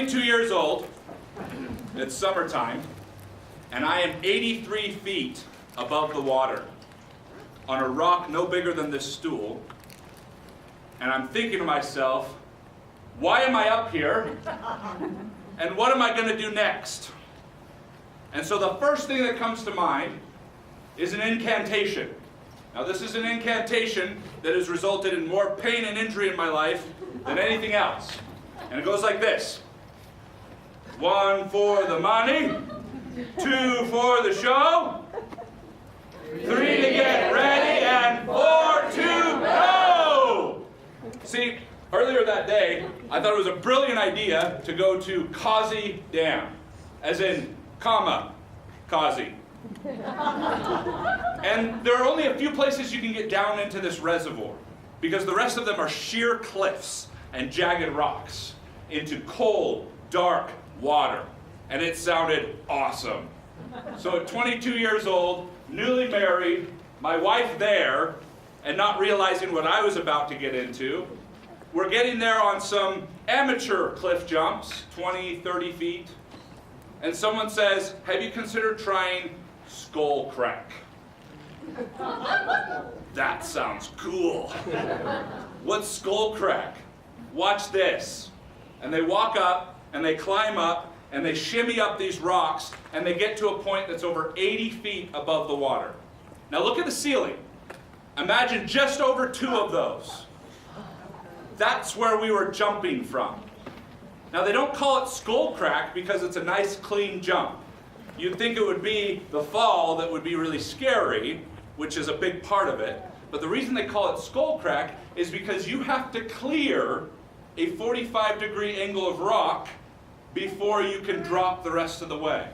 22 years old, it's summertime, and I am 83 feet above the water on a rock no bigger than this stool, and I'm thinking to myself, why am I up here, and what am I going to do next? And so the first thing that comes to mind is an incantation. Now this is an incantation that has resulted in more pain and injury in my life than anything else. And it goes like this. 1 for the money, 2 for the show, 3 to get ready, and 4 to go! See, earlier that day, I thought it was a brilliant idea to go to Kazi Dam, as in, Kazi. And there are only a few places you can get down into this reservoir, because the rest of them are sheer cliffs and jagged rocks into cold, dark water. And it sounded awesome. So at 22 years old, newly married, my wife there, and not realizing what I was about to get into, we're getting there on some amateur cliff jumps, 20, 30 feet. And someone says, have you considered trying skull crack? That sounds cool. What's skull crack? Watch this. And they walk up, and they climb up, and they shimmy up these rocks, and they get to a point that's over 80 feet above the water. Now look at the ceiling. Imagine just over 2 of those. That's where we were jumping from. Now they don't call it skull crack because it's a nice clean jump. You'd think it would be the fall that would be really scary, which is a big part of it. But the reason they call it skull crack is because you have to clear a 45-degree angle of rock before you can drop the rest of the way.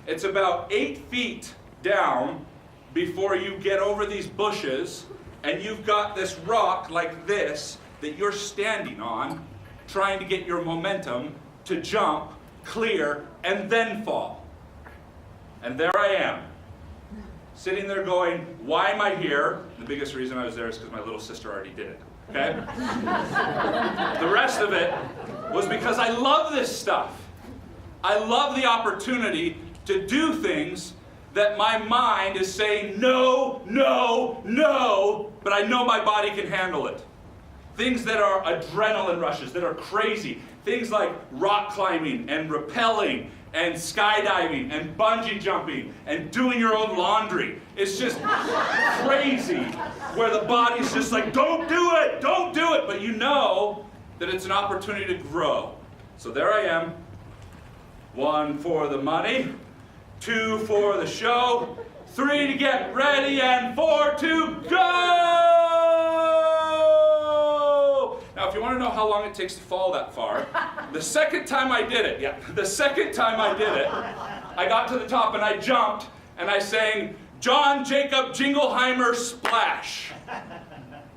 It's about 8 feet down before you get over these bushes, and you've got this rock like this that you're standing on, trying to get your momentum to jump, clear, and then fall. And there I am, sitting there going, why am I here? The biggest reason I was there is because my little sister already did it. Okay? The rest of it was because I love this stuff. I love the opportunity to do things that my mind is saying no, no, no, but I know my body can handle it. Things that are adrenaline rushes, that are crazy. Things like rock climbing and rappelling and skydiving and bungee jumping and doing your own laundry. It's just crazy where the body's just like, don't do it, don't do it. But you know that it's an opportunity to grow. So there I am. 1 for the money, 2 for the show, 3 to get ready, and 4 to go! Now, if you want to know how long it takes to fall that far, the second time I did it, I got to the top and I jumped and I sang, John Jacob Jingleheimer Splash.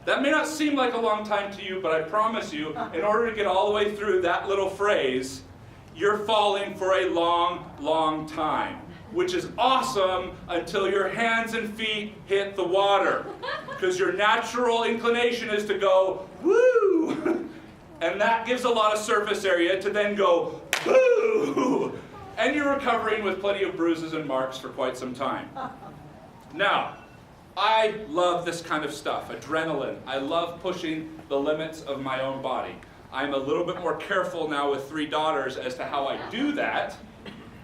That may not seem like a long time to you, but I promise you, in order to get all the way through that little phrase, you're falling for a long, long time, which is awesome until your hands and feet hit the water, because your natural inclination is to go, woo, and that gives a lot of surface area to then go, boo, and you're recovering with plenty of bruises and marks for quite some time. Now, I love this kind of stuff, adrenaline. I love pushing the limits of my own body. I'm a little bit more careful now with 3 daughters as to how I do that,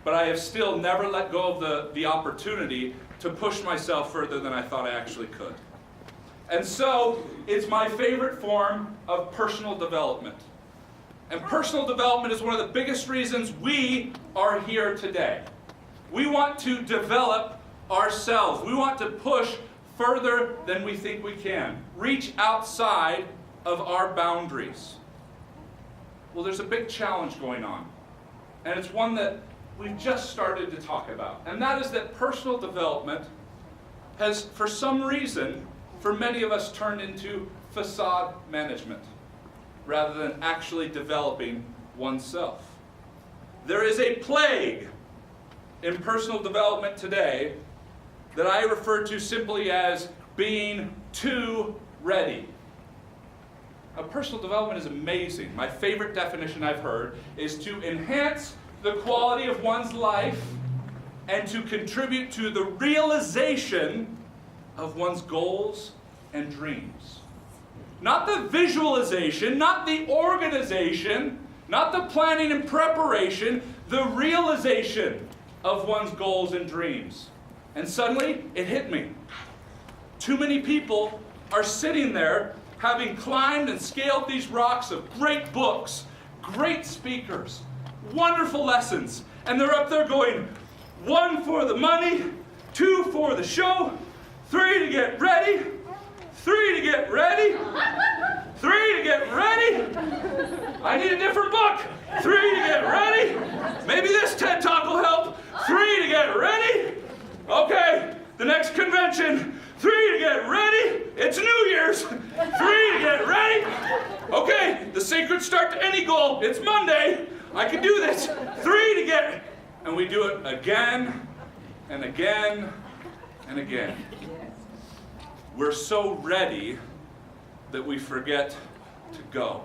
but I have still never let go of the opportunity to push myself further than I thought I actually could. And so, it's my favorite form of personal development. And personal development is one of the biggest reasons we are here today. We want to develop ourselves. We want to push further than we think we can. Reach outside of our boundaries. Well, there's a big challenge going on. And it's one that we've just started to talk about. And that is that personal development has, for some reason, for many of us turned into facade management, rather than actually developing oneself. There is a plague in personal development today that I refer to simply as being too ready. Personal development is amazing. My favorite definition I've heard is to enhance the quality of one's life and to contribute to the realization of one's goals and dreams. Not the visualization, not the organization, not the planning and preparation, the realization of one's goals and dreams. And suddenly, it hit me. Too many people are sitting there having climbed and scaled these rocks of great books, great speakers, wonderful lessons, and they're up there going, 1 for the money, 2 for the show, 3 to get ready, 3 to get ready, 3 to get ready. I need a different book. 3 to get ready. Maybe this TED Talk will help. 3 to get ready. Okay, the next convention. 3 to get ready. It's New Year's. 3 to get ready. Okay, the secret start to any goal. It's Monday. I can do this. 3 to get. And we do it again and again and again. We're so ready that we forget to go.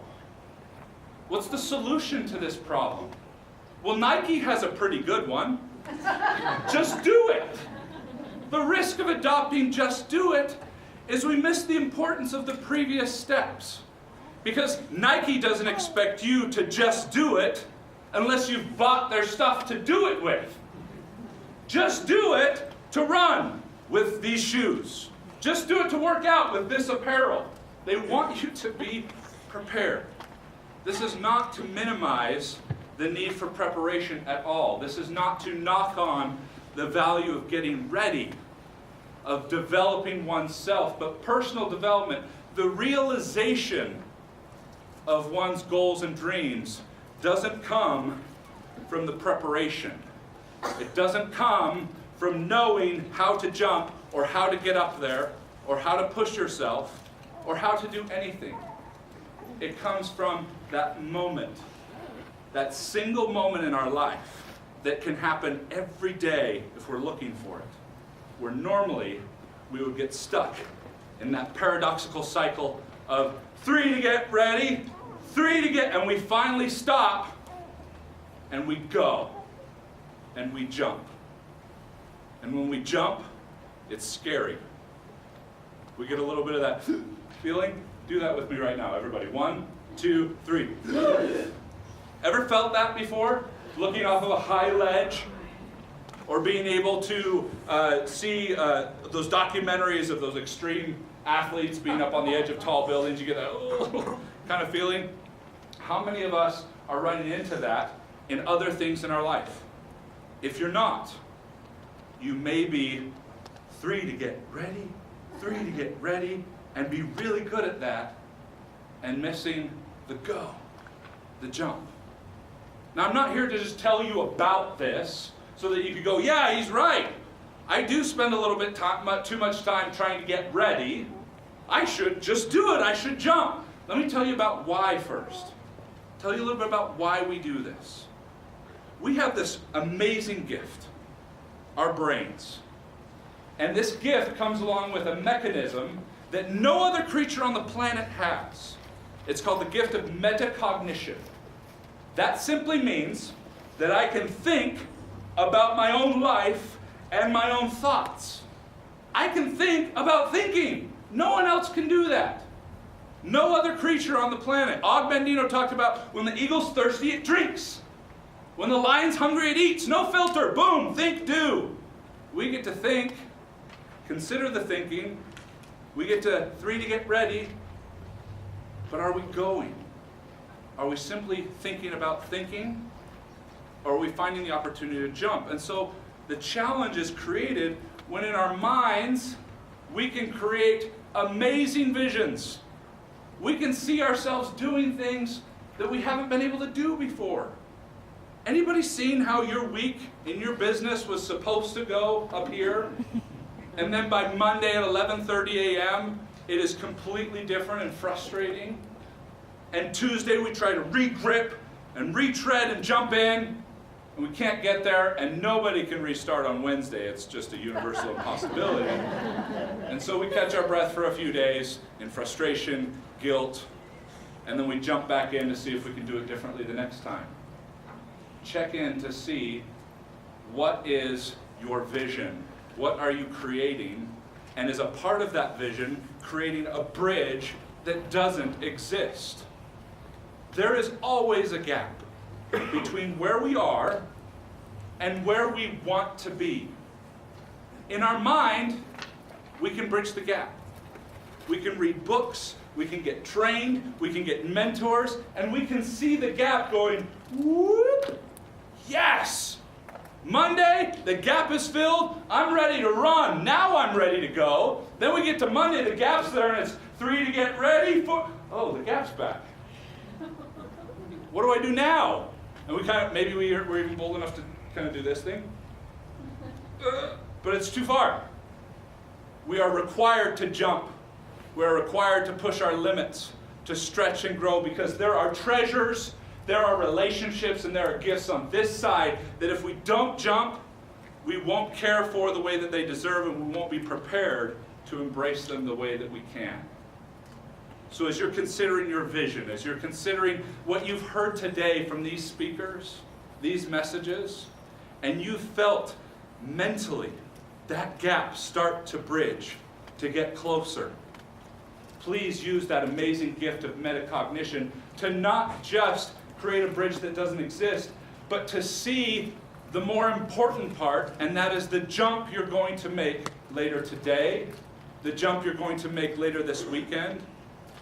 What's the solution to this problem? Well, Nike has a pretty good one. Just do it. The risk of adopting just do it is we miss the importance of the previous steps. Because Nike doesn't expect you to just do it unless you've bought their stuff to do it with. Just do it to run with these shoes. Just do it to work out with this apparel. They want you to be prepared. This is not to minimize the need for preparation at all. This is not to knock on the value of getting ready, of developing oneself, but personal development, the realization of one's goals and dreams doesn't come from the preparation. It doesn't come from knowing how to jump or how to get up there or how to push yourself or how to do anything. It comes from that moment, that single moment in our life that can happen every day if we're looking for it, where normally we would get stuck in that paradoxical cycle of 3 to get ready, 3 to get, and we finally stop and we go and we jump. And when we jump, it's scary. We get a little bit of that feeling. Do that with me right now, everybody. 1, 2, 3. Ever felt that before? Looking off of a high ledge? Or being able to see those documentaries of those extreme athletes being up on the edge of tall buildings. You get that kind of feeling. How many of us are running into that in other things in our life? If you're not, you may be 3 to get ready, 3 to get ready, and be really good at that, and missing the go, the jump. Now, I'm not here to just tell you about this so that you could go, yeah, he's right. I do spend a little bit too much time trying to get ready. I should just do it. I should jump. Let me tell you about why first. Tell you a little bit about why we do this. We have this amazing gift, our brains. And this gift comes along with a mechanism that no other creature on the planet has. It's called the gift of metacognition. That simply means that I can think about my own life and my own thoughts. I can think about thinking. No one else can do that. No other creature on the planet. Og Mandino talked about when the eagle's thirsty, it drinks. When the lion's hungry, it eats. No filter. Boom. Think, do. We get to think, consider the thinking. We get to 3 to get ready. But are we going? Are we simply thinking about thinking? Or are we finding the opportunity to jump? And so the challenge is created when in our minds we can create amazing visions. We can see ourselves doing things that we haven't been able to do before. Anybody seen how your week in your business was supposed to go up here? And then by Monday at 11:30 a.m., it is completely different and frustrating. And Tuesday we try to re-grip and retread and jump in, and we can't get there, and nobody can restart on Wednesday. It's just a universal impossibility. And so we catch our breath for a few days in frustration, guilt, and then we jump back in to see if we can do it differently the next time. Check in to see what is your vision, what are you creating, and as a part of that vision, creating a bridge that doesn't exist. There is always a gap between where we are and where we want to be. In our mind, we can bridge the gap. We can read books, we can get trained, we can get mentors, and we can see the gap going, whoop, yes! Monday, the gap is filled, I'm ready to run, now I'm ready to go. Then we get to Monday, the gap's there, and it's 3 to get ready for, oh, the gap's back. What do I do now? And we maybe we're even bold enough to kind of do this thing. But it's too far. We are required to jump. We are required to push our limits, to stretch and grow, because there are treasures, there are relationships, and there are gifts on this side that if we don't jump, we won't care for the way that they deserve, and we won't be prepared to embrace them the way that we can. So as you're considering your vision, as you're considering what you've heard today from these speakers, these messages, and you felt mentally that gap start to bridge, to get closer, please use that amazing gift of metacognition to not just create a bridge that doesn't exist, but to see the more important part, and that is the jump you're going to make later today, the jump you're going to make later this weekend,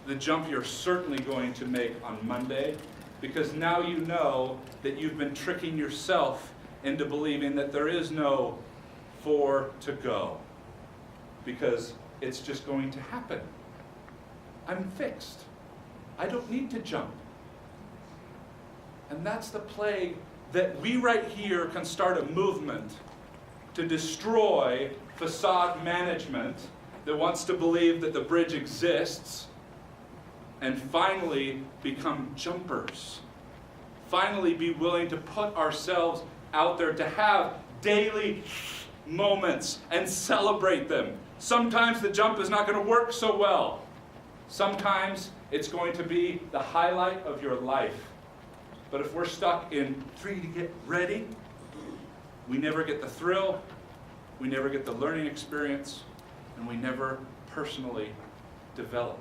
the jump you're certainly going to make on Monday, because now you know that you've been tricking yourself into believing that there is no 4 to go, because it's just going to happen. I'm fixed. I don't need to jump. And that's the plague that we right here can start a movement to destroy facade management that wants to believe that the bridge exists, and finally become jumpers. Finally be willing to put ourselves out there, to have daily moments and celebrate them. Sometimes the jump is not going to work so well. Sometimes it's going to be the highlight of your life. But if we're stuck in 3 to get ready, we never get the thrill, we never get the learning experience, and we never personally develop.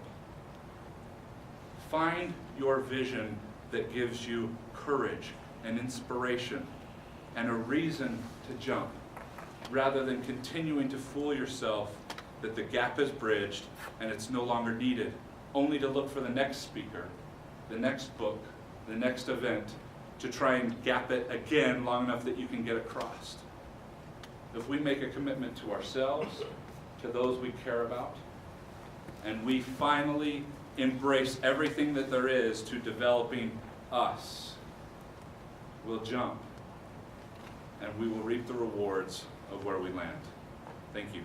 Find your vision that gives you courage and inspiration and a reason to jump, rather than continuing to fool yourself that the gap is bridged and it's no longer needed, only to look for the next speaker, the next book, the next event, to try and gap it again long enough that you can get across. If we make a commitment to ourselves, to those we care about, and we finally embrace everything that there is to developing us, we'll jump, and we will reap the rewards of where we land. Thank you.